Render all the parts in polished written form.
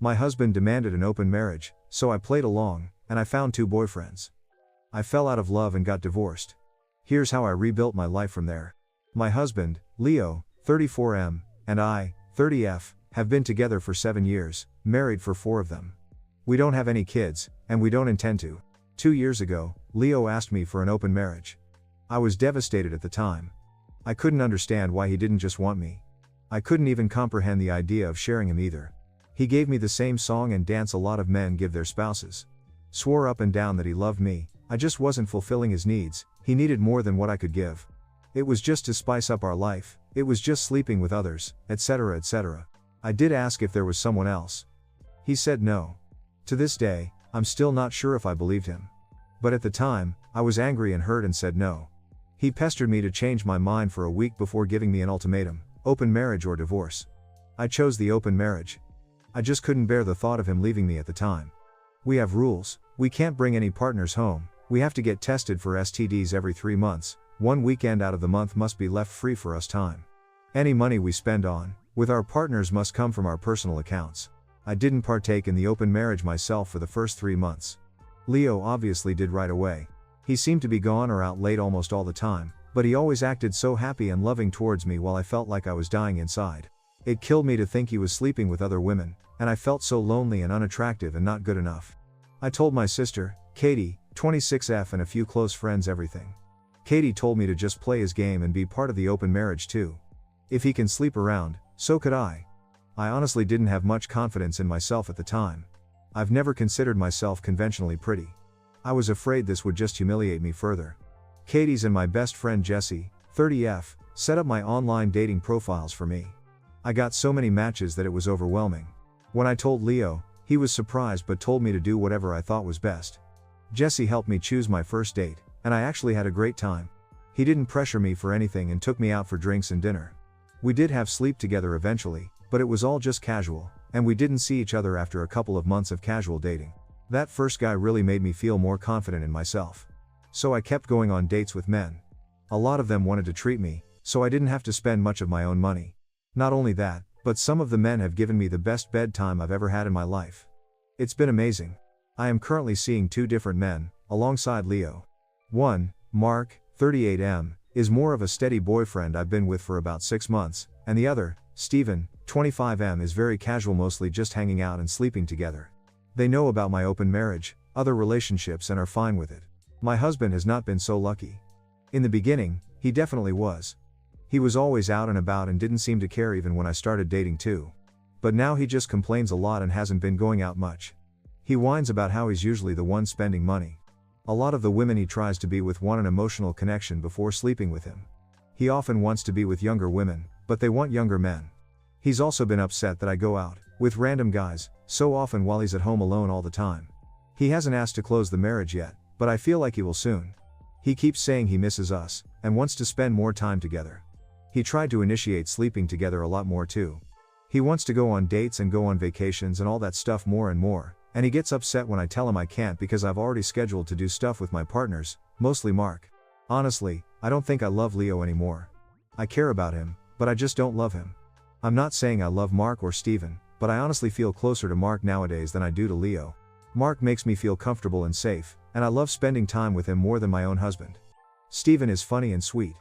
My husband demanded an open marriage, so I played along, and I found 2 boyfriends. I fell out of love and got divorced. Here's how I rebuilt my life from there. My husband, Leo, 34M, and I, 30F, have been together for 7 years, married for 4 of them. We don't have any kids, and we don't intend to. 2 years ago, Leo asked me for an open marriage. I was devastated at the time. I couldn't understand why he didn't just want me. I couldn't even comprehend the idea of sharing him either. He gave me the same song and dance a lot of men give their spouses. Swore up and down that he loved me, I just wasn't fulfilling his needs, he needed more than what I could give. It was just to spice up our life, it was just sleeping with others, etc. etc. I did ask if there was someone else. He said no. To this day, I'm still not sure if I believed him. But at the time, I was angry and hurt and said no. He pestered me to change my mind for a week before giving me an ultimatum: open marriage or divorce. I chose the open marriage. I just couldn't bear the thought of him leaving me at the time. We have rules: we can't bring any partners home, we have to get tested for STDs every 3 months, 1 weekend out of the month must be left free for us time. Any money we spend with our partners must come from our personal accounts. I didn't partake in the open marriage myself for the first 3 months. Leo obviously did right away. He seemed to be gone or out late almost all the time, but he always acted so happy and loving towards me while I felt like I was dying inside. It killed me to think he was sleeping with other women, and I felt so lonely and unattractive and not good enough. I told my sister, Katie, 26F, and a few close friends everything. Katie told me to just play his game and be part of the open marriage too. If he can sleep around, so could I. I honestly didn't have much confidence in myself at the time. I've never considered myself conventionally pretty. I was afraid this would just humiliate me further. Katie's and my best friend Jesse, 30F, set up my online dating profiles for me. I got so many matches that it was overwhelming. When I told Leo, he was surprised but told me to do whatever I thought was best. Jesse helped me choose my first date, and I actually had a great time. He didn't pressure me for anything and took me out for drinks and dinner. We did have sleep together eventually, but it was all just casual, and we didn't see each other after a couple of months of casual dating. That first guy really made me feel more confident in myself. So I kept going on dates with men. A lot of them wanted to treat me, so I didn't have to spend much of my own money. Not only that, but some of the men have given me the best bedtime I've ever had in my life. It's been amazing. I am currently seeing 2 different men, alongside Leo. One, Mark, 38M, is more of a steady boyfriend I've been with for about 6 months, and the other, Steven, 25M, is very casual, mostly just hanging out and sleeping together. They know about my open marriage, other relationships, and are fine with it. My husband has not been so lucky. In the beginning, he definitely was. He was always out and about and didn't seem to care even when I started dating too. But now he just complains a lot and hasn't been going out much. He whines about how he's usually the one spending money. A lot of the women he tries to be with want an emotional connection before sleeping with him. He often wants to be with younger women, but they want younger men. He's also been upset that I go out with random guys so often while he's at home alone all the time. He hasn't asked to close the marriage yet, but I feel like he will soon. He keeps saying he misses us and wants to spend more time together. He tried to initiate sleeping together a lot more too. He wants to go on dates and go on vacations and all that stuff more and more, and he gets upset when I tell him I can't because I've already scheduled to do stuff with my partners, mostly Mark. Honestly, I don't think I love Leo anymore. I care about him, but I just don't love him. I'm not saying I love Mark or Steven, but I honestly feel closer to Mark nowadays than I do to Leo. Mark makes me feel comfortable and safe, and I love spending time with him more than my own husband. Steven is funny and sweet.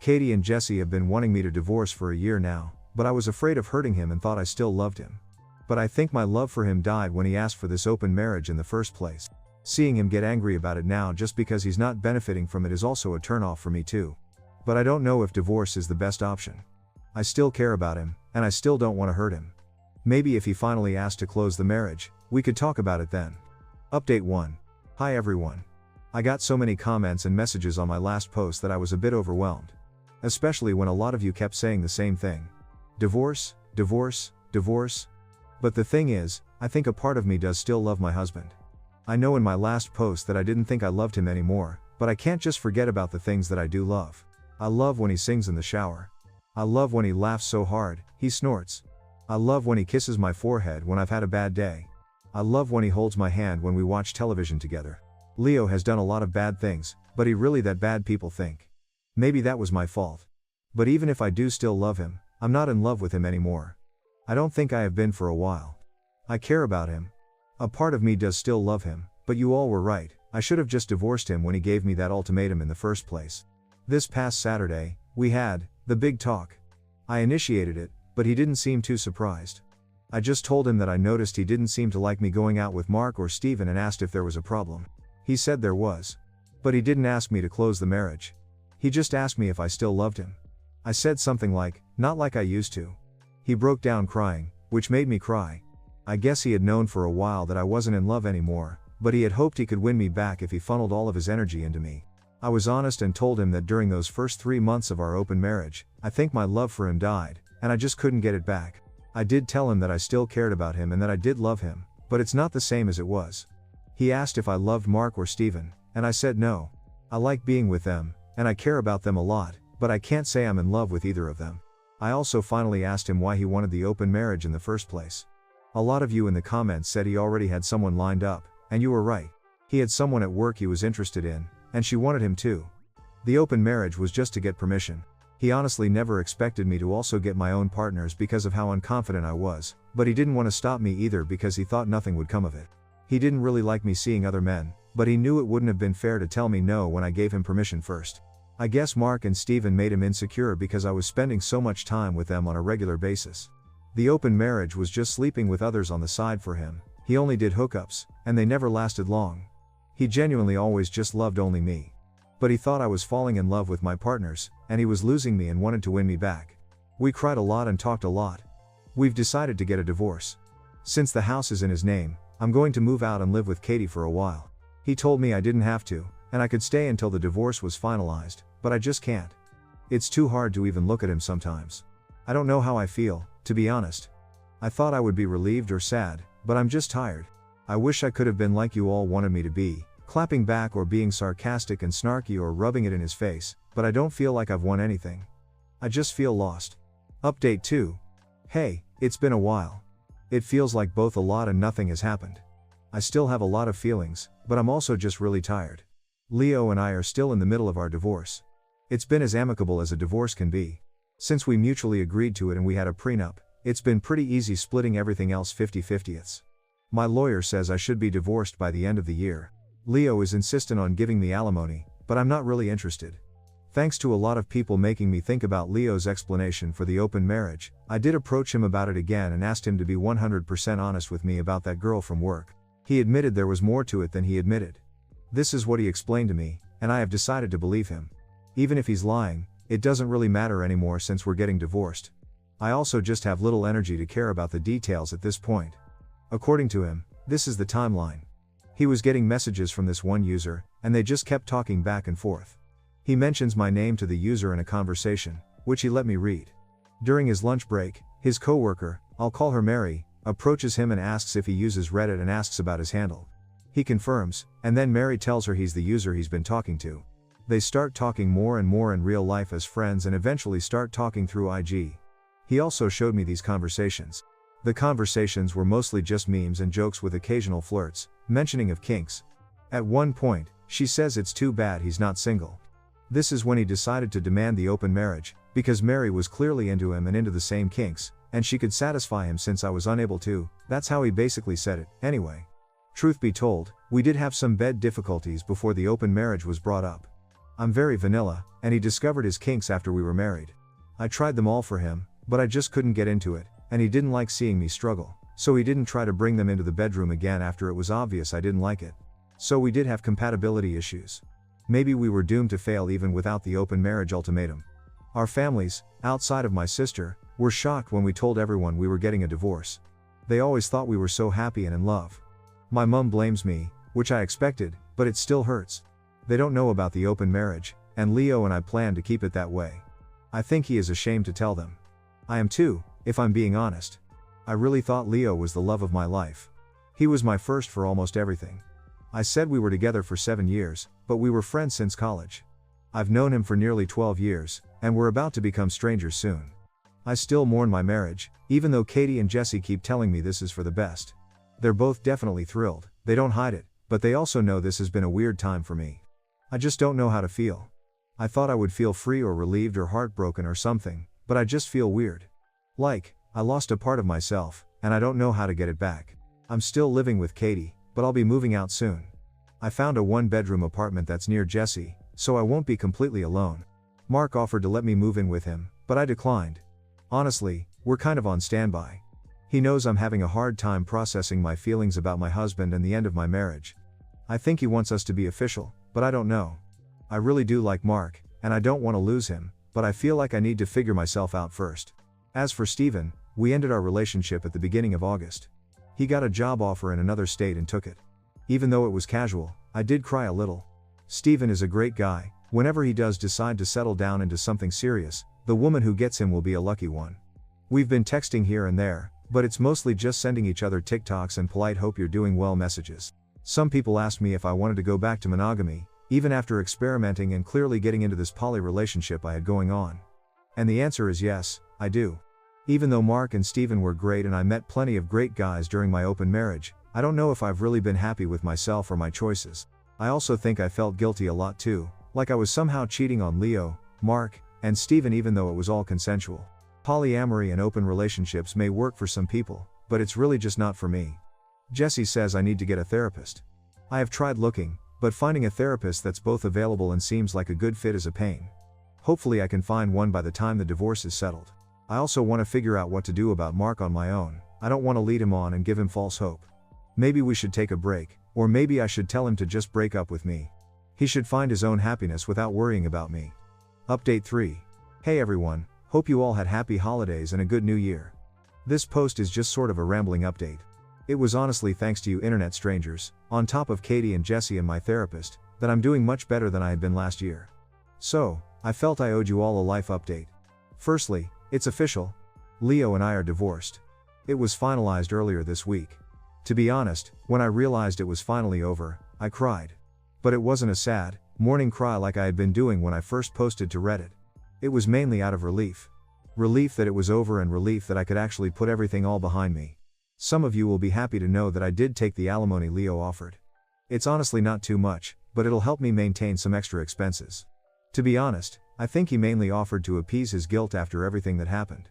Katie and Jesse have been wanting me to divorce for a year now, but I was afraid of hurting him and thought I still loved him. But I think my love for him died when he asked for this open marriage in the first place. Seeing him get angry about it now just because he's not benefiting from it is also a turnoff for me too. But I don't know if divorce is the best option. I still care about him, and I still don't want to hurt him. Maybe if he finally asked to close the marriage, we could talk about it then. Update 1. Hi everyone. I got so many comments and messages on my last post that I was a bit overwhelmed. Especially when a lot of you kept saying the same thing. Divorce, divorce, divorce. But the thing is, I think a part of me does still love my husband. I know in my last post that I didn't think I loved him anymore, but I can't just forget about the things that I do love. I love when he sings in the shower. I love when he laughs so hard, he snorts. I love when he kisses my forehead when I've had a bad day. I love when he holds my hand when we watch television together. Leo has done a lot of bad things, but he really that bad people think. Maybe that was my fault. But even if I do still love him, I'm not in love with him anymore. I don't think I have been for a while. I care about him. A part of me does still love him, but you all were right, I should have just divorced him when he gave me that ultimatum in the first place. This past Saturday, we had the big talk. I initiated it, but he didn't seem too surprised. I just told him that I noticed he didn't seem to like me going out with Mark or Steven and asked if there was a problem. He said there was. But he didn't ask me to close the marriage. He just asked me if I still loved him. I said something like, not like I used to. He broke down crying, which made me cry. I guess he had known for a while that I wasn't in love anymore, but he had hoped he could win me back if he funneled all of his energy into me. I was honest and told him that during those first 3 months of our open marriage, I think my love for him died, and I just couldn't get it back. I did tell him that I still cared about him and that I did love him, but it's not the same as it was. He asked if I loved Mark or Steven, and I said no. I like being with them, and I care about them a lot, but I can't say I'm in love with either of them. I also finally asked him why he wanted the open marriage in the first place. A lot of you in the comments said he already had someone lined up, and you were right. He had someone at work he was interested in, and she wanted him too. The open marriage was just to get permission. He honestly never expected me to also get my own partners because of how unconfident I was, but he didn't want to stop me either because he thought nothing would come of it. He didn't really like me seeing other men, but he knew it wouldn't have been fair to tell me no when I gave him permission first. I guess Mark and Steven made him insecure because I was spending so much time with them on a regular basis. The open marriage was just sleeping with others on the side for him. He only did hookups, and they never lasted long. He genuinely always just loved only me. But he thought I was falling in love with my partners, and he was losing me and wanted to win me back. We cried a lot and talked a lot. We've decided to get a divorce. Since the house is in his name, I'm going to move out and live with Katie for a while. He told me I didn't have to, and I could stay until the divorce was finalized, but I just can't. It's too hard to even look at him sometimes. I don't know how I feel, to be honest. I thought I would be relieved or sad, but I'm just tired. I wish I could have been like you all wanted me to be, clapping back or being sarcastic and snarky or rubbing it in his face, but I don't feel like I've won anything. I just feel lost. Update 2. Hey, it's been a while. It feels like both a lot and nothing has happened. I still have a lot of feelings, but I'm also just really tired. Leo and I are still in the middle of our divorce. It's been as amicable as a divorce can be. Since we mutually agreed to it and we had a prenup, it's been pretty easy splitting everything else 50-50ths. My lawyer says I should be divorced by the end of the year. Leo is insistent on giving me alimony, but I'm not really interested. Thanks to a lot of people making me think about Leo's explanation for the open marriage, I did approach him about it again and asked him to be 100% honest with me about that girl from work. He admitted there was more to it than he admitted. This is what he explained to me, and I have decided to believe him. Even if he's lying, it doesn't really matter anymore since we're getting divorced. I also just have little energy to care about the details at this point. According to him, this is the timeline. He was getting messages from this one user, and they just kept talking back and forth. He mentions my name to the user in a conversation, which he let me read. During his lunch break, his coworker, I'll call her Mary, approaches him and asks if he uses Reddit and asks about his handle. He confirms, and then Mary tells her he's the user he's been talking to. They start talking more and more in real life as friends and eventually start talking through IG. He also showed me these conversations. The conversations were mostly just memes and jokes with occasional flirts, mentioning of kinks. At one point, she says it's too bad he's not single. This is when he decided to demand the open marriage, because Mary was clearly into him and into the same kinks, and she could satisfy him since I was unable to. That's how he basically said it, anyway. Truth be told, we did have some bed difficulties before the open marriage was brought up. I'm very vanilla, and he discovered his kinks after we were married. I tried them all for him, but I just couldn't get into it, and he didn't like seeing me struggle, so he didn't try to bring them into the bedroom again after it was obvious I didn't like it. So we did have compatibility issues. Maybe we were doomed to fail even without the open marriage ultimatum. Our families, outside of my sister, were shocked when we told everyone we were getting a divorce. They always thought we were so happy and in love. My mom blames me, which I expected, but it still hurts. They don't know about the open marriage, and Leo and I plan to keep it that way. I think he is ashamed to tell them. I am too, if I'm being honest. I really thought Leo was the love of my life. He was my first for almost everything. I said we were together for 7 years, but we were friends since college. I've known him for nearly 12 years, and we're about to become strangers soon. I still mourn my marriage, even though Katie and Jesse keep telling me this is for the best. They're both definitely thrilled, they don't hide it, but they also know this has been a weird time for me. I just don't know how to feel. I thought I would feel free or relieved or heartbroken or something, but I just feel weird. Like, I lost a part of myself, and I don't know how to get it back. I'm still living with Katie, but I'll be moving out soon. I found a 1-bedroom apartment that's near Jesse, so I won't be completely alone. Mark offered to let me move in with him, but I declined. Honestly, we're kind of on standby. He knows I'm having a hard time processing my feelings about my husband and the end of my marriage. I think he wants us to be official, but I don't know. I really do like Mark, and I don't want to lose him, but I feel like I need to figure myself out first. As for Steven, we ended our relationship at the beginning of August. He got a job offer in another state and took it. Even though it was casual, I did cry a little. Steven is a great guy. Whenever he does decide to settle down into something serious, the woman who gets him will be a lucky one. We've been texting here and there, but it's mostly just sending each other TikToks and polite "hope you're doing well" messages. Some people asked me if I wanted to go back to monogamy, even after experimenting and clearly getting into this poly relationship I had going on. And the answer is yes, I do. Even though Mark and Steven were great and I met plenty of great guys during my open marriage, I don't know if I've really been happy with myself or my choices. I also think I felt guilty a lot too, like I was somehow cheating on Leo, Mark, and Steven even though it was all consensual. Polyamory and open relationships may work for some people, but it's really just not for me. Jesse says I need to get a therapist. I have tried looking, but finding a therapist that's both available and seems like a good fit is a pain. Hopefully I can find one by the time the divorce is settled. I also want to figure out what to do about Mark on my own. I don't want to lead him on and give him false hope. Maybe we should take a break, or maybe I should tell him to just break up with me. He should find his own happiness without worrying about me. Update 3. Hey everyone, hope you all had happy holidays and a good new year. This post is just sort of a rambling update. It was honestly thanks to you internet strangers, on top of Katie and Jesse and my therapist, that I'm doing much better than I had been last year. So, I felt I owed you all a life update. Firstly, it's official. Leo and I are divorced. It was finalized earlier this week. To be honest, when I realized it was finally over, I cried. But it wasn't a sad, mourning cry like I had been doing when I first posted to Reddit. It was mainly out of relief. Relief that it was over and relief that I could actually put everything all behind me. Some of you will be happy to know that I did take the alimony Leo offered. It's honestly not too much, but it'll help me maintain some extra expenses. To be honest, I think he mainly offered to appease his guilt after everything that happened.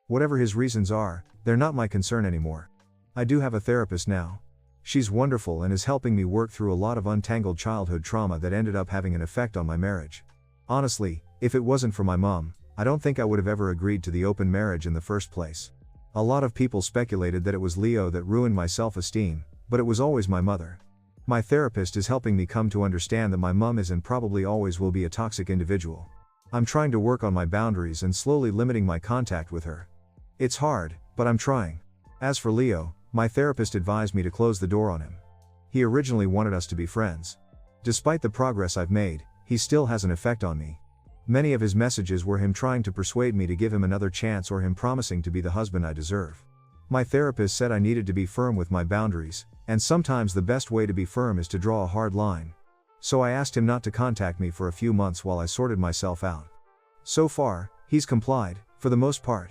Whatever his reasons are, they're not my concern anymore. I do have a therapist now. She's wonderful and is helping me work through a lot of untangled childhood trauma that ended up having an effect on my marriage. Honestly, if it wasn't for my mom, I don't think I would have ever agreed to the open marriage in the first place. A lot of people speculated that it was Leo that ruined my self-esteem, but it was always my mother. My therapist is helping me come to understand that my mom is and probably always will be a toxic individual. I'm trying to work on my boundaries and slowly limiting my contact with her. It's hard, but I'm trying. As for Leo, my therapist advised me to close the door on him. He originally wanted us to be friends. Despite the progress I've made, he still has an effect on me. Many of his messages were him trying to persuade me to give him another chance or him promising to be the husband I deserve. My therapist said I needed to be firm with my boundaries, and sometimes the best way to be firm is to draw a hard line. So I asked him not to contact me for a few months while I sorted myself out. So far, he's complied, for the most part.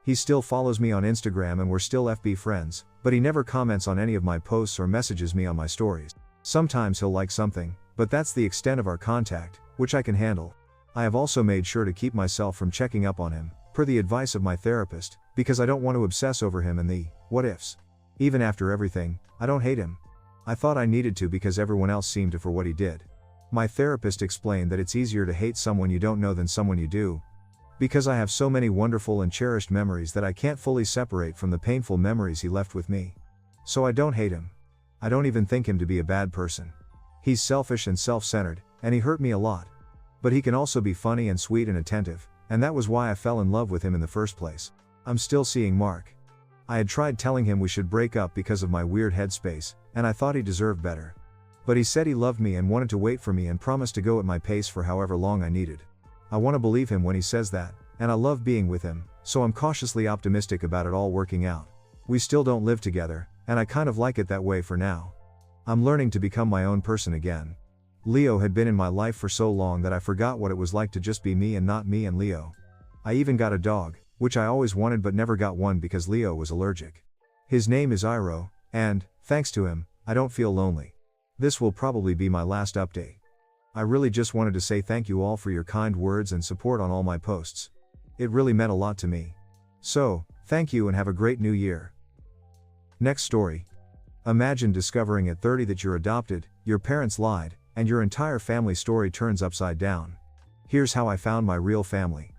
He still follows me on Instagram and we're still FB friends, but he never comments on any of my posts or messages me on my stories. Sometimes he'll like something, but that's the extent of our contact, which I can handle. I have also made sure to keep myself from checking up on him, per the advice of my therapist, because I don't want to obsess over him and the what ifs. Even after everything, I don't hate him. I thought I needed to because everyone else seemed to for what he did. My therapist explained that it's easier to hate someone you don't know than someone you do. Because I have so many wonderful and cherished memories that I can't fully separate from the painful memories he left with me. So I don't hate him. I don't even think him to be a bad person. He's selfish and self-centered, and he hurt me a lot. But he can also be funny and sweet and attentive, and that was why I fell in love with him in the first place. I'm still seeing Mark. I had tried telling him we should break up because of my weird headspace, and I thought he deserved better. But he said he loved me and wanted to wait for me and promised to go at my pace for however long I needed. I want to believe him when he says that, and I love being with him, so I'm cautiously optimistic about it all working out. We still don't live together, and I kind of like it that way for now. I'm learning to become my own person again. Leo had been in my life for so long that I forgot what it was like to just be me and not me and Leo. I even got a dog, which I always wanted but never got one because Leo was allergic. His name is Iro, and, thanks to him, I don't feel lonely. This will probably be my last update. I really just wanted to say thank you all for your kind words and support on all my posts. It really meant a lot to me. So, thank you and have a great new year. Next story. Imagine discovering at 30 that you're adopted, your parents lied, and your entire family story turns upside down. Here's how I found my real family.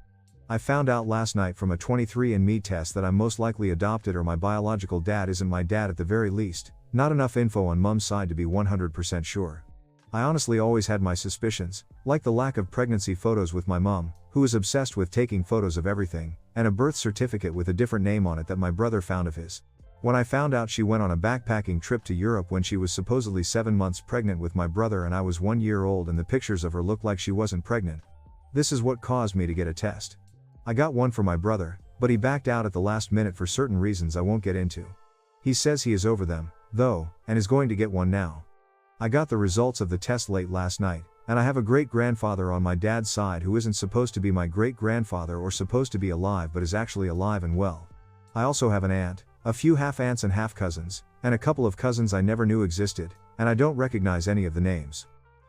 I found out last night from a 23andMe test that I'm most likely adopted, or my biological dad isn't my dad at the very least. Not enough info on mom's side to be 100% sure. I honestly always had my suspicions, like the lack of pregnancy photos with my mom, who is obsessed with taking photos of everything, and a birth certificate with a different name on it that my brother found of his. When I found out she went on a backpacking trip to Europe when she was supposedly 7 months pregnant with my brother and I was 1 year old, and the pictures of her looked like she wasn't pregnant. This is what caused me to get a test. I got one for my brother, but he backed out at the last minute for certain reasons I won't get into. He says he is over them, though, and is going to get one now. I got the results of the test late last night, and I have a great-grandfather on my dad's side who isn't supposed to be my great-grandfather or supposed to be alive but is actually alive and well. I also have an aunt, a few half-aunts and half-cousins, and a couple of cousins I never knew existed, and I don't recognize any of the names.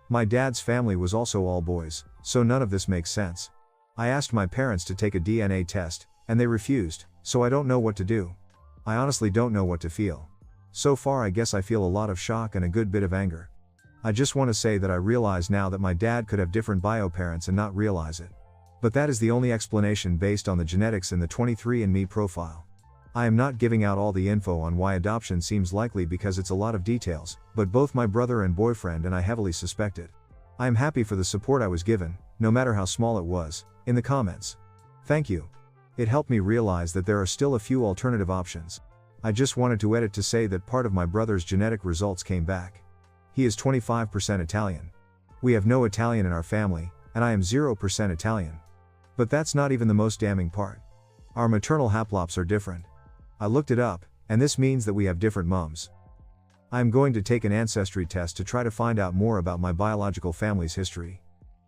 My dad's family was also all boys, so none of this makes sense. I asked my parents to take a DNA test, and they refused, so I don't know what to do. I honestly don't know what to feel. So far I guess I feel a lot of shock and a good bit of anger. I just want to say that I realize now that my dad could have different bio-parents and not realize it. But that is the only explanation based on the genetics in the 23andMe profile. I am not giving out all the info on why adoption seems likely because it's a lot of details, but both my brother and boyfriend and I heavily suspect it. I am happy for the support I was given, no matter how small it was, in the comments. Thank you. It helped me realize that there are still a few alternative options. I just wanted to edit to say that part of my brother's genetic results came back. He is 25% Italian. We have no Italian in our family, and I am 0% Italian. But that's not even the most damning part. Our maternal haplops are different. I looked it up, and this means that we have different mums. I am going to take an ancestry test to try to find out more about my biological family's history.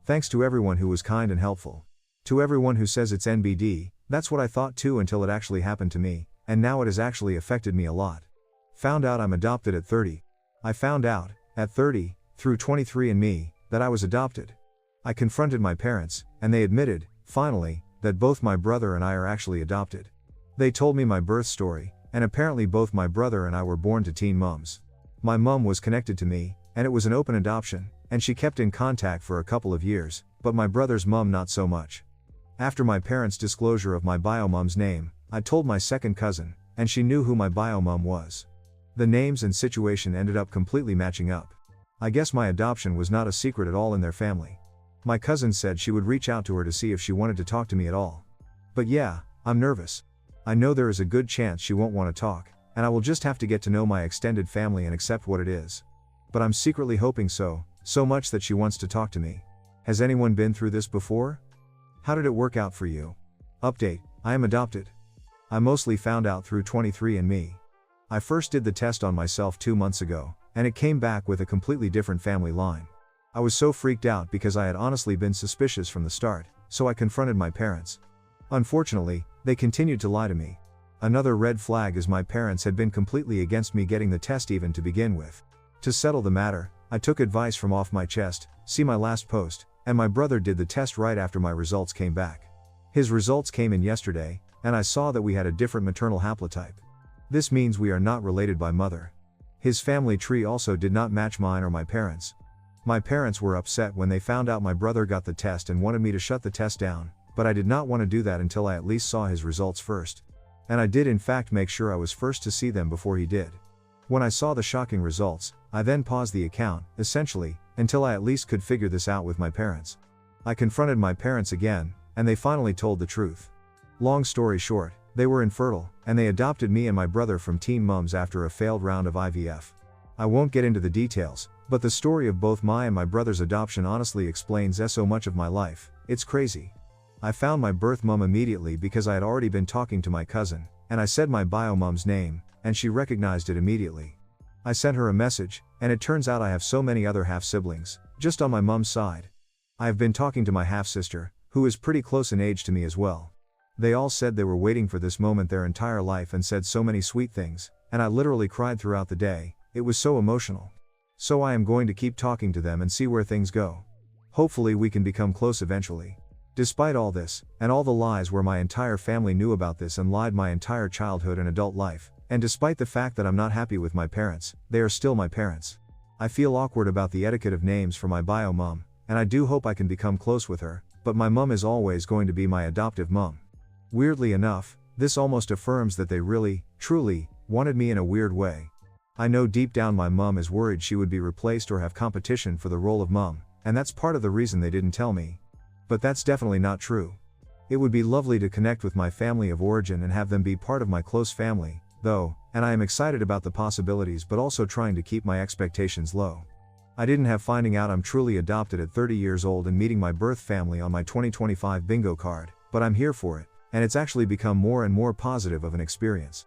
Thanks to everyone who was kind and helpful. To everyone who says it's NBD, that's what I thought too until it actually happened to me, and now it has actually affected me a lot. Found out I'm adopted at 30. I found out, at 30, through 23andMe, that I was adopted. I confronted my parents, and they admitted, finally, that both my brother and I are actually adopted. They told me my birth story, and apparently both my brother and I were born to teen mums. My mum was connected to me, and it was an open adoption, and she kept in contact for a couple of years, but my brother's mum not so much. After my parents' disclosure of my bio-mum's name, I told my second cousin, and she knew who my bio-mum was. The names and situation ended up completely matching up. I guess my adoption was not a secret at all in their family. My cousin said she would reach out to her to see if she wanted to talk to me at all. But yeah, I'm nervous. I know there is a good chance she won't want to talk, and I will just have to get to know my extended family and accept what it is. But I'm secretly hoping so much that she wants to talk to me. Has anyone been through this before? How did it work out for you? Update: I am adopted. I mostly found out through 23andMe. I first did the test on myself 2 months ago, and it came back with a completely different family line. I was so freaked out because I had honestly been suspicious from the start, so I confronted my parents. Unfortunately, they continued to lie to me. Another red flag is my parents had been completely against me getting the test even to begin with. To settle the matter, I took advice from Off My Chest, see my last post, and my brother did the test right after my results came back. His results came in yesterday, and I saw that we had a different maternal haplotype. This means we are not related by mother. His family tree also did not match mine or my parents. My parents were upset when they found out my brother got the test and wanted me to shut the test down, but I did not want to do that until I at least saw his results first. And I did in fact make sure I was first to see them before he did. When I saw the shocking results, I then paused the account, essentially, until I at least could figure this out with my parents. I confronted my parents again, and they finally told the truth. Long story short, they were infertile, and they adopted me and my brother from teen mums after a failed round of IVF. I won't get into the details, but the story of both my and my brother's adoption honestly explains so much of my life. It's crazy. I found my birth mum immediately because I had already been talking to my cousin, and I said my bio mum's name, and she recognized it immediately. I sent her a message, and it turns out I have so many other half-siblings, just on my mum's side. I have been talking to my half-sister, who is pretty close in age to me as well. They all said they were waiting for this moment their entire life and said so many sweet things, and I literally cried throughout the day. It was so emotional. So I am going to keep talking to them and see where things go. Hopefully we can become close eventually. Despite all this, and all the lies where my entire family knew about this and lied my entire childhood and adult life, And despite the fact that I'm not happy with my parents, they are still my parents. I feel awkward about the etiquette of names for my bio mom, and I do hope I can become close with her, but my mom is always going to be my adoptive mom. Weirdly enough, this almost affirms that they really, truly, wanted me in a weird way. I know deep down my mom is worried she would be replaced or have competition for the role of mom, and that's part of the reason they didn't tell me. But that's definitely not true. It would be lovely to connect with my family of origin and have them be part of my close family, though, and I am excited about the possibilities but also trying to keep my expectations low. I didn't have finding out I'm truly adopted at 30 years old and meeting my birth family on my 2025 bingo card, but I'm here for it, and it's actually become more and more positive of an experience.